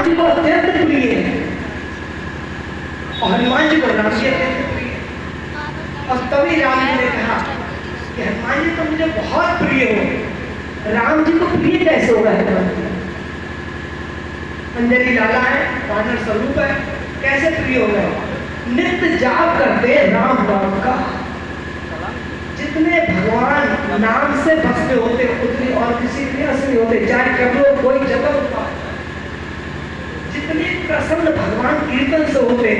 जी को अत्यंत प्रिय है और हनुमान जी को राम जी अत्यंत प्रिय है। और तभी राम जी ने कहा कि हनुमान जी तो मुझे बहुत प्रिय हो, राम जी को प्रिय कैसे होगा हनुमान जी? अंजलि लाला है, वानर स्वरूप है, कैसे प्रिय हो गए? नित्य जाप करते राम नाम का। जितने भगवान नाम से बसते होते उतनी और किसी क्रिया से नहीं होते, चाहे कर लो कोई जगह होता। जितने प्रसन्न भगवान कीर्तन से होते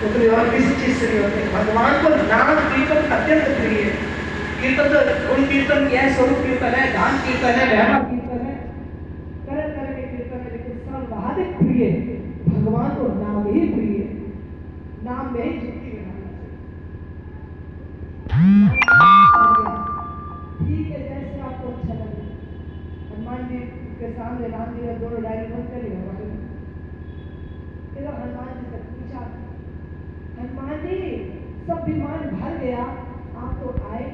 उतनी और किसी चीज से नहीं होते। भगवान को नाम कीर्तन अत्यंत प्रिय है। कीर्तन तो गुण कीर्तन क्या है, स्वरूप कीर्तन है, धाम कीर्तन है, वैभव कीर्तन है, तरह तरह के कीर्तन है, लेकिन सर्वाधिक प्रिय भगवान को नाम ही प्रिय है। नाम में ही जुटी ठीक है, जैसे आपको अच्छा लगे। हनुमान जी के सामने राम जी ने दोनों डायरी बंद कर लिया। फिर हनुमान जी से पूछा, हनुमान जी सब विमान भर गया, आप तो आए।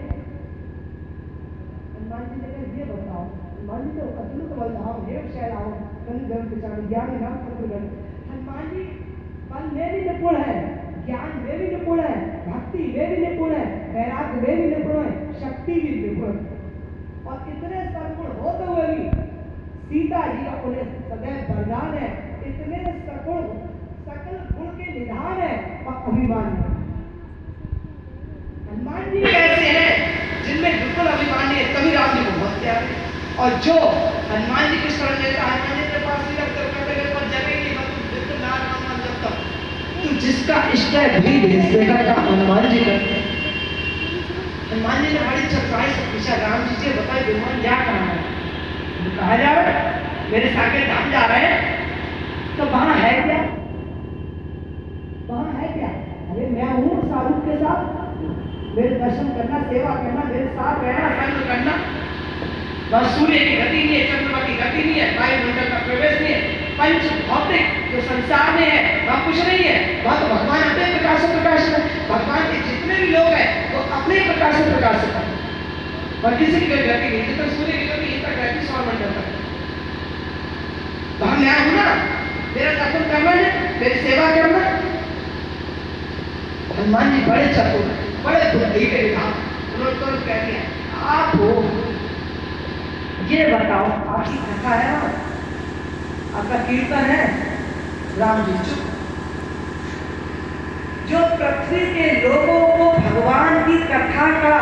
हनुमान जी ने कहा ये बताओ, हनुमान जी तो अतुलित बलधाम देव शैलाओ कल गर्भ पिछाड़ी ज्ञान नाम तत्वगण। हनुमान जी बल में भी निपुण है, ज्ञान में भी निपुण है, भक्ति में भी निपुण है, वैराग्य में भी निपुण है, शक्ति भी निपुण है। और इतने सर्वगुण होते हुए भी सीता जी का उन्हें सदैव वरदान है, इतने सगुण सकल गुण के निधान है और अभिमान है। हनुमान जी कैसे हैं जिनमें बिल्कुल अभिमान नहीं है, तभी राम जी को बहुत प्यार है। और जो हनुमान जी की शरण लेता है, हनुमान जी के पास नहीं रखते पर जगह नहीं मतलब बिल्कुल नाम नाम जब तक तो जिसका इष्ट है भी भेज देगा का हनुमान जी करते हैं। हनुमान जी ने बड़ी चतुराई से पूछा, राम जी से बताए विमान जा कहाँ है? कहा जा रहा है? मेरे साकेत धाम जा रहे हैं, तो वहां है क्या? वहां है क्या? अरे मैं हूँ साधु के साथ, मेरे दर्शन करना, सेवा करना, मेरे साथ रहना, संग करना। वह सूर्य की गति नहीं है, चंद्रमा की गति नहीं है, वायुमंडल का प्रवेश नहीं है, पंच भौतिक जो संसार में है वह कुछ नहीं है। वह तो भगवान अपने प्रकाश से प्रकाशित है। भगवान के जितने भी लोग हैं वो अपने प्रकाश से प्रकाशित है और किसी की गति नहीं। जितना सूर्य की गति यहीं तक रहती, सौरमंडल तक। वहां मैं हूं ना, मेरा दर्शन करना है, मेरी सेवा करना। हनुमान जी बड़े चतुर, बड़े बुद्धि के विधान। उन्होंने तुरंत कह दिया, आप हो, ये बताओ आपकी कथा है ना, आपका कीर्तन है। राम जी चुप। जो पृथ्वी के लोगों को भगवान की कथा का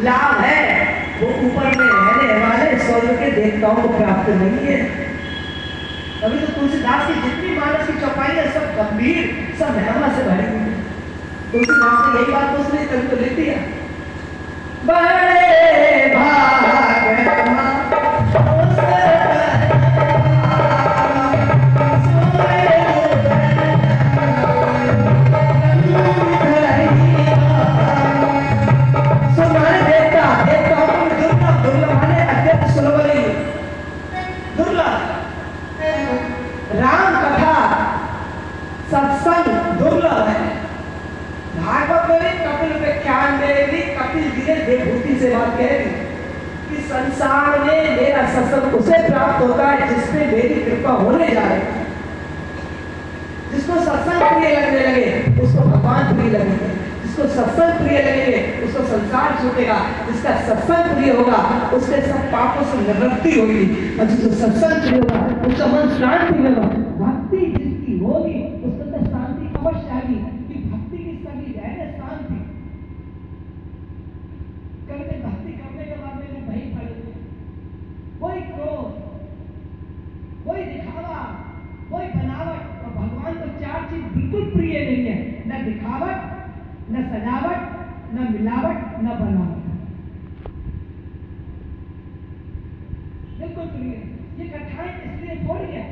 लाभ है वो ऊपर में रहने वाले स्वर्ग के देवताओं को प्राप्त नहीं है। अभी तो तुलसीदास की जितनी मानस की चौपाई है सब गंभीर, सब महिमा से भरी हुई है। तुलसीदास ने यही बात उसने कभी तो लिख दिया, बड़े भाग राम कथा सत्संग दुर्लभ है। भागवत में कपिल व्याख्यान में भी कपिल जी ने देवभूति से बात कह दी कि संसार में मेरा सत्संग उसे प्राप्त होता है जिसपे मेरी कृपा होने जा रही है। जिसको सत्संग प्रिय लगने लगे उसको भगवान प्रिय लगेंगे, जिसको सत्संग प्रिय लगेंगे उसको संसार छूटेगा, जिसका सत्संग प्रिय होगा उसके सब पापों से निवृत्ति होगी, और जिसको सत्संग प्रिय होगा उसका मन शांति होगा। भक्ति जिसकी होगी उसको तो शांति अवश्य आएगी, कि भक्ति की सभी रहने शांति। कभी भक्ति करने के बाद में भय पड़ेंगे, कोई क्रोध, कोई दिखावा, कोई बनावट। और भगवान को चार चीज बिल्कुल प्रिय नहीं है, न दिखावट, न सजावट, न मिलावट, न बनावट, बिल्कुल प्रिय। ये कथाएं इसलिए थोड़ी है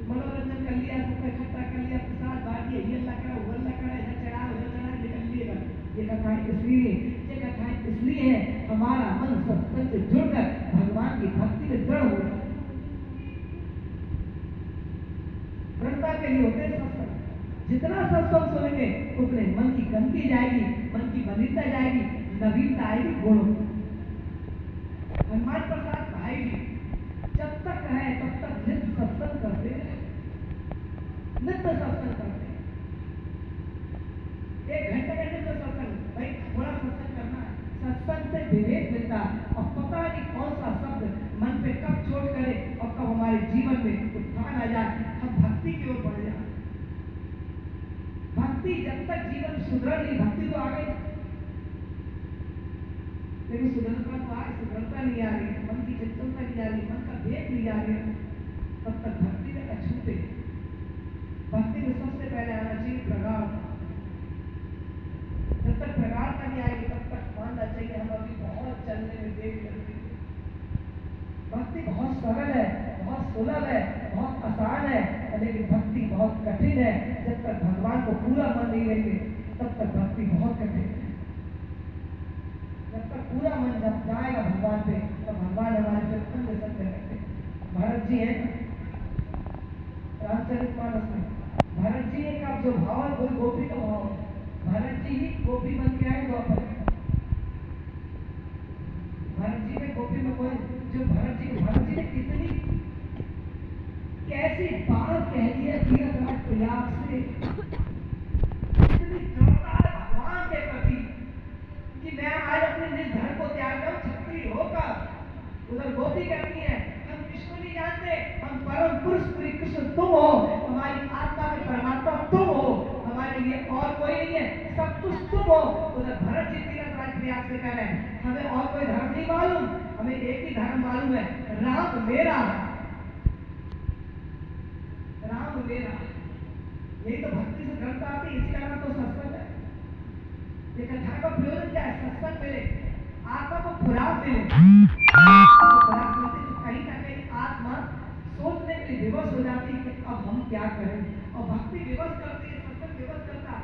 मनोरंजन कर लिया, सबको इकट्ठा कर लिया, प्रसाद बांट दिया, ये अल्लाह करा, वो अल्लाह करा, इधर चढ़ा, उधर चढ़ा, निकल लिएगा। ये कथाएं इसलिए है हमारा मन सत्संग से जुड़कर भगवान की भक्ति में दृढ़ हो जाए। दृढ़ता के लिए होते हैं सत्संग। जितना सत्संग सुनेंगे उतने मन की गंदगी जाएगी, मन की बलिता जाएगी, नवीनता आएगी, गुण। हनुमान प्रसाद भाई जी जब तक है तब तक नित्य सत्संग करते हैं, नित्य सत्संग करते हैं। 1 घंटे का नित्य सत्संग, भाई थोड़ा सत्संग करना है, सत्संग से विवेक मिलता है और पता नहीं कौन सा शब्द मन पे कब चोट करे और कब हमारे जीवन में उत्थान आ जाए, हम भक्ति की ओर बढ़ जाए। भक्ति जब तक जीवन सुधर नहीं, भक्ति तो आ गई लेकिन सुधरता नहीं आ रही है, मन की चंचलता नहीं आ रही, मन का वेग नहीं आ रही है, तब तक भक्ति में अछूते। भक्ति में सबसे पहले आना चाहिए प्रगाढ़। जब तक प्रगाढ़ता नहीं आएगी तब तक मानना चाहिए हम अभी बहुत चलने में देर करते हैं। भक्ति बहुत सरल है, बहुत सुलभ है, बहुत आसान है, लेकिन भक्ति बहुत कठिन है। जब तक भगवान को पूरा मन नहीं लेंगे तब तक भक्ति बहुत कठिन है। जब तक पूरा मन जब जाएगा भगवान पे तो भगवान हमारे पे अंग संग रहते। भरत जी है रामचरितमानस में, भरत जी एक आप जो भाव है कोई गोपी का भाव है, भरत जी ही गोपी बन के आए द्वापर। भरत जी ने गोपी में कोई जो भरत जी ने कितनी कैसी बात कह दी है तीर्थराज प्रयाग से, कितनी दृढ़ता है भगवान के प्रति कि मैं आज अपने निज धर्म को त्याग कर क्षत्रिय होकर। उधर गोपी कहती है हम कृष्ण नहीं जानते, हम परम पुरुष श्री कृष्ण तुम हो, हमारी आत्मा में परमात्मा तुम हो, हमारे लिए और कोई नहीं है, सब कुछ तुम हो। उधर भरत जी तीर्थराज प्रयाग से कह रहे हैं हमें और कोई धर्म नहीं मालूम, हमें एक ही धर्म मालूम है, राम मेरा है, राम मेरा। यही तो भक्ति से दृढ़ता आती है, इसी का नाम तो सत्संग है। ये कथा का प्रयोजन क्या है? सत्संग मिले, आत्मा को खुराक मिले, खुराक मिलते तो कहीं ना कहीं आत्मा सोचने के लिए विवश हो जाती है कि अब हम क्या करें, और भक्ति विवश करती है, सत्संग विवश करता है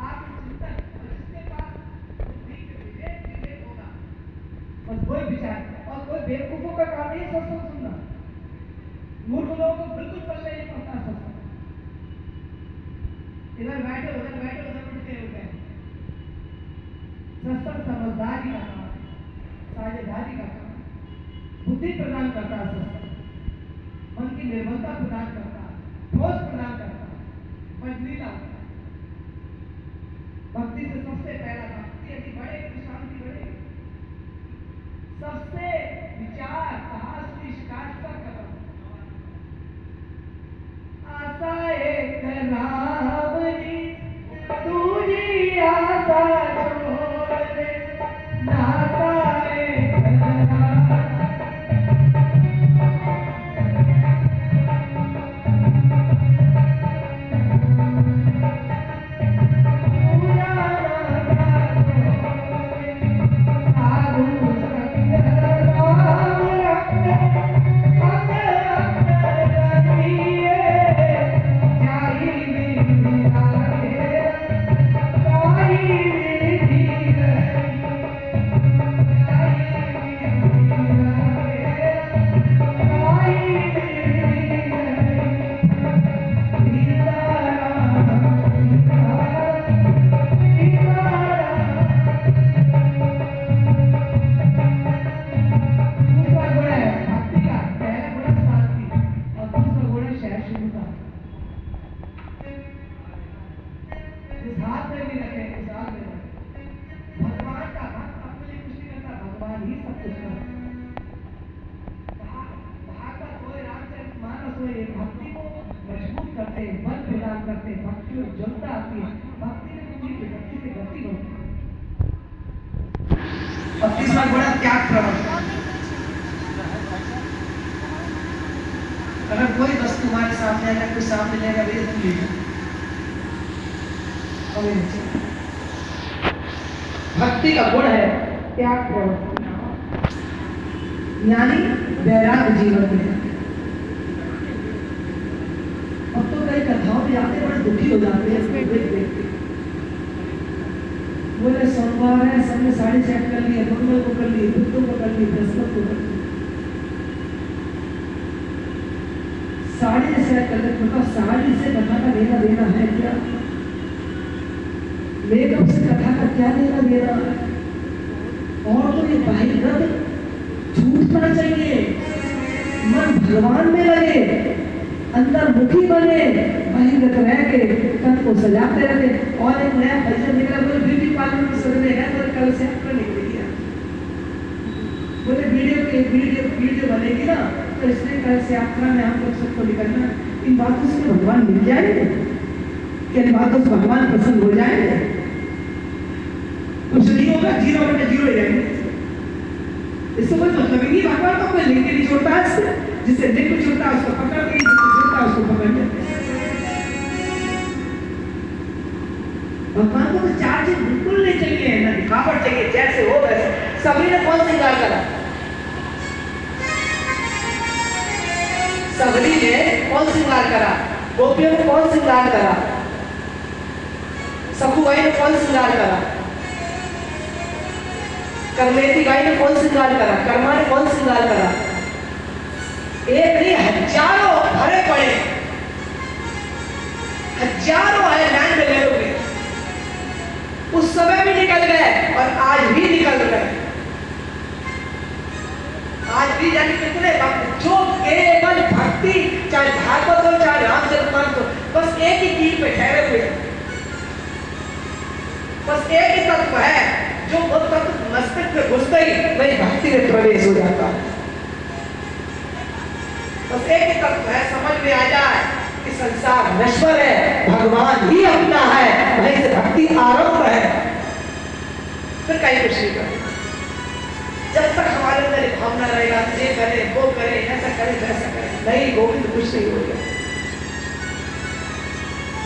आत्मचिंतन। जिसके पास बुद्धि के विवेक होगा बस वही विचार, और कोई बेवकूफों का काम नहीं है सत्संग सुनना, मूर्ख लोगों को बिल्कुल पल्ले नहीं पड़ता सत्संग। इधर बैठे उधर उठते उठे। सत्संग समझदारी का काम है, साझेदारी का काम है, बुद्धि प्रदान करता है सत्संग, मन की निर्मलता प्रदान करता है, ठोस प्रदान करता है, मजलीला होता है। भक्ति से सबसे पहला भक्ति यदि बढ़ेगी तो शांति बढ़ेगी। सबसे विचार कहासुनी शिकायत सब खत्म। आशा एक रावणी तुझी आशा छोड़ दे, नाता एक अगर कोई वस्तु हमारे सामने अगर कोई सामने लेगा भैया तुम ले लो। भक्ति का गुण है त्याग प्रवृत्ति, यानी वैराग्य जीवन में। अब तो कई कथाओं में जाते बड़े दुखी हो जाते हैं देख के, बोले सोमवार है सबने साड़ी सेट कर ली है, मंगल को कर ली, बुध को कर ली, बृहस्पति को कर ली, साड़ी सेट कर ली। मतलब साड़ी से कथा का लेना देना है क्या? मेकअप से कथा का क्या लेना देना? और तो ये बाहरी छूटना चाहिए। मन भगवान में लगे, अंतर्मुखी बने, बहिर्गत रह के तन को सजाते रहे। और एक नया कल्चर निकला, बोले ब्यूटी पार्लर में सजने हैं, बोले कल से आपका निकलेगी, बोले वीडियो बनेगी ना, तो इसलिए कल से यात्रा में हम लोग सबको निकलना। इन बातों से भगवान मिल जाएंगे, इन बातों से भगवान प्रसन्न हो जाएंगे? कुछ नहीं होगा, 0/0 हो जाएंगे। इससे कोई मतलब ही नहीं, भगवान का कोई लिंक नहीं जोड़ता है इससे। जिससे लिंक जुड़ता है उसको पकड़ के, जिससे जुड़ता है उसको पकड़ लेते हैं। भगवान को तो 4 चीज बिल्कुल नहीं चाहिए, ना दिखावट चाहिए, जैसे हो वैसे। सबरी ने कौन श्रृंगार करा? सबरी ने कौन श्रृंगार करा? गोपियों ने कौन श्रृंगार करा? सखुबाई ने कौन श्रृंगार करा? करमेती बाई ने कौन श्रृंगार करा? कर्मा ने कौन श्रृंगार करा? एक नहीं, हजारों भरे पड़े, हजारों है लाइन में ले लोगे। उस समय भी निकल गए और आज भी निकल रहे। आज भी जाने कितने भक्त जो केवल भक्ति, चाहे भागवत हो चाहे रामचरितमानस हो, बस एक ही कील पे ठहरे हुए। बस एक ही तत्व है, जो वो तत्व मस्तिष्क में घुसते ही वही भक्ति में प्रवेश हो जाता है। बस एक ही तत्व है, समझ में आ जाए कि संसार नश्वर है, भगवान ही अपना है, वहीं से भक्ति आरंभ है। फिर कहीं कुछ नहीं करें। जब तक हमारे अंदर एक भावना रहेगा, ये करे वो करे, ऐसा करे वैसा करे, नहीं गोविंद कुछ नहीं हो गया।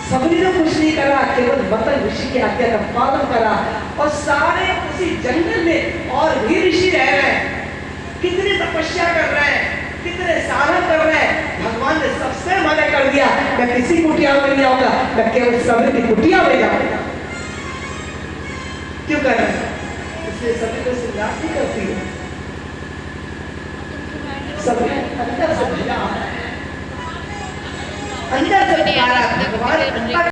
सबरी ने कुछ नहीं करा, केवल मतन ऋषि की आज्ञा का पालन करा। और सारे उसी जंगल में और भी ऋषि रह रहे हैं, कितनी तपस्या कर रहे हैं, कितने साधन कर रहे हैं। भगवान ने सबसे मना कर दिया, मैं किसी कुटिया में नहीं जाऊंगा, मैं केवल सबरी की कुटिया में जाऊंगा। क्यों कर रहे हैं? इसलिए सबरी को श्रृंगार नहीं करती है, सबरी अंदर से भजा, अंदर से प्यारा भगवान